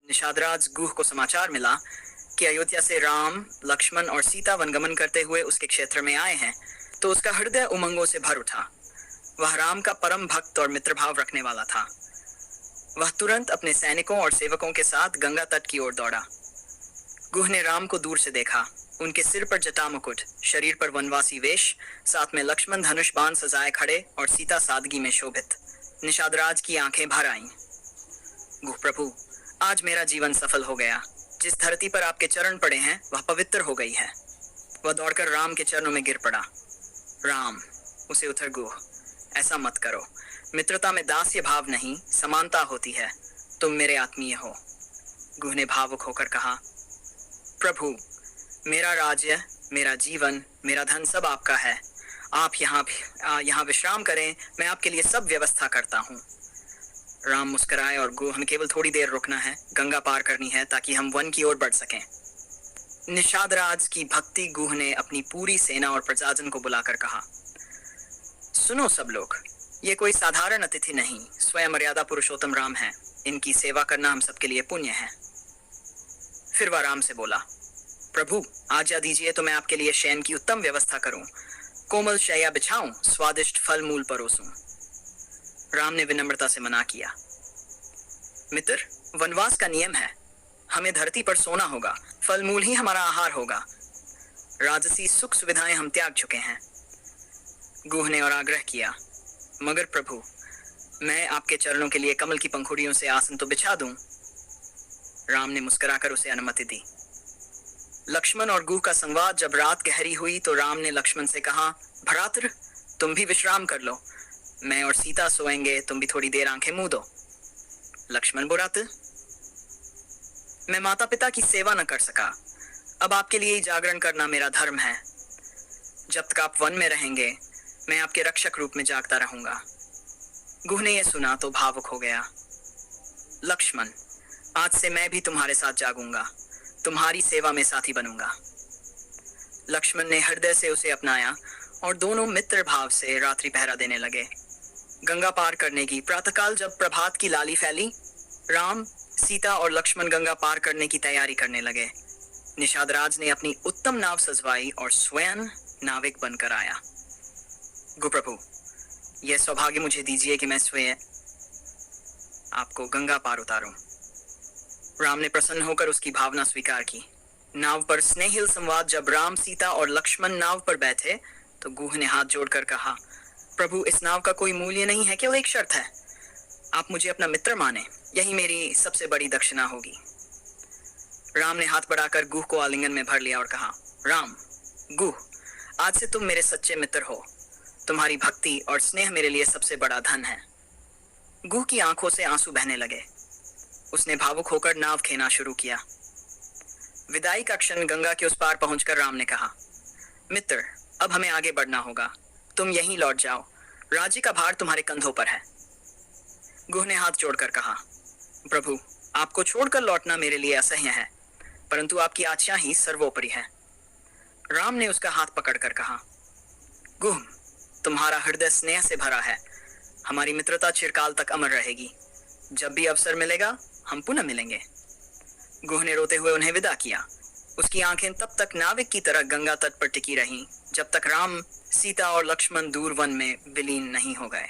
निषादराज गुह को समाचार मिला कि अयोध्या से राम, लक्ष्मण और सीता वनगमन करते हुए उसके क्षेत्र में आए हैं, तो उसका हृदय उमंगों से भर उठा। वह राम का परम भक्त और मित्रभाव रखने वाला था। वह तुरंत अपने सैनिकों और सेवकों के साथ गंगा तट की ओर दौड़ा। गुह ने राम को दूर से देखा। उनके सिर पर जटा मुकुट, शरीर पर वनवासी वेश, साथ में लक्ष्मण धनुष बाण सजाए खड़े और सीता सादगी में शोभित। निषादराज की आंखें भर आईं। गुह प्रभु, आज मेरा जीवन सफल हो गया। जिस धरती पर आपके चरण पड़े हैं वह पवित्र हो गई है। वह दौड़कर राम के चरणों में गिर पड़ा। राम, उसे उधर गुह, ऐसा मत करो। मित्रता में दास्य भाव नहीं, समानता होती है। तुम मेरे आत्मीय हो। गुह ने भावुक होकर कहा, प्रभु, मेरा राज्य, मेरा जीवन, मेरा धन सब आपका है। आप यहाँ विश्राम करें, मैं आपके लिए सब व्यवस्था करता हूँ। राम मुस्कुराए और गुह, हमें केवल थोड़ी देर रुकना है, गंगा पार करनी है ताकि हम वन की ओर बढ़ सकें। निषादराज की भक्ति गुह ने अपनी पूरी सेना और प्रजाजन को बुलाकर कहा, सुनो सब लोग, ये कोई साधारण अतिथि नहीं, स्वयं मर्यादा पुरुषोत्तम राम है। इनकी सेवा करना हम सबके लिए पुण्य है। फिर वह राम से बोला, प्रभु, आज्ञा दीजिए तो मैं आपके लिए शयन की उत्तम व्यवस्था करूं, कोमल शैया बिछाऊं, स्वादिष्ट फल मूल परोसूं। राम ने विनम्रता से मना किया। मित्र, वनवास का नियम है, हमें धरती पर सोना होगा, फल मूल ही हमारा आहार होगा। राजसी सुख सुविधाएं हम त्याग चुके हैं। गुह ने और आग्रह किया, मगर प्रभु, मैं आपके चरणों के लिए कमल की पंखुड़ियों से आसन तो बिछा दूं। राम ने मुस्कुराकर उसे अनुमति दी। लक्ष्मण और गुह का संवाद जब रात गहरी हुई तो राम ने लक्ष्मण से कहा, भ्रातृ, तुम भी विश्राम कर लो। मैं और सीता सोएंगे, तुम भी थोड़ी देर आंखें मूंद दो। लक्ष्मण बुरात, मैं माता पिता की सेवा न कर सका, अब आपके लिए ही जागरण करना मेरा धर्म है। जब तक आप वन में रहेंगे, मैं आपके रक्षक रूप में जागता रहूंगा। गुह ने यह सुना तो भावुक हो गया। लक्ष्मण, आज से मैं भी तुम्हारे साथ जागूंगा, तुम्हारी सेवा में साथी बनूंगा। लक्ष्मण ने हृदय से उसे अपनाया और दोनों मित्र भाव से रात्रि पहरा देने लगे। गंगा पार करने की प्रातःकाल जब प्रभात की लाली फैली, राम, सीता और लक्ष्मण गंगा पार करने की तैयारी करने लगे। निषादराज ने अपनी उत्तम नाव सजवाई और स्वयं नाविक बनकर आया। गुप्रभु, यह सौभाग्य मुझे दीजिए कि मैं स्वयं आपको गंगा पार उतारूं। राम ने प्रसन्न होकर उसकी भावना स्वीकार की। नाव पर स्नेहिल संवाद जब राम, सीता और लक्ष्मण नाव पर बैठे तो गुह ने हाथ जोड़कर कहा, प्रभु, इस नाव का कोई मूल्य नहीं है, केवल एक शर्त है। आप मुझे अपना मित्र माने, यही मेरी सबसे बड़ी दक्षिणा होगी। राम ने हाथ बढ़ाकर गुह को आलिंगन में भर लिया और कहा, राम, गुह, आज से तुम मेरे सच्चे मित्र हो। तुम्हारी भक्ति और स्नेह मेरे लिए सबसे बड़ा धन है। गुह की आंखों से आंसू बहने लगे। उसने भावुक होकर नाव खेना शुरू किया। विदाई का क्षण गंगा के उस पार पहुंचकर राम ने कहा, मित्र, अब हमें आगे बढ़ना होगा। तुम यहीं लौट जाओ, राज्य का भार तुम्हारे कंधों पर है। गुह ने हाथ जोड़कर कहा, प्रभु, आपको छोड़कर लौटना मेरे लिए असह्य है, परंतु आपकी आज्ञा ही सर्वोपरि है। राम ने उसका हाथ पकड़कर कहा, गुह, तुम्हारा हृदय स्नेह से भरा है। हमारी मित्रता चिरकाल तक अमर रहेगी। जब भी अवसर मिलेगा हम पुनः मिलेंगे। गुह ने रोते हुए उन्हें विदा किया। उसकी आंखें तब तक नाविक की तरह गंगा तट पर टिकी रहीं जब तक राम, सीता और लक्ष्मण दूर वन में विलीन नहीं हो गए।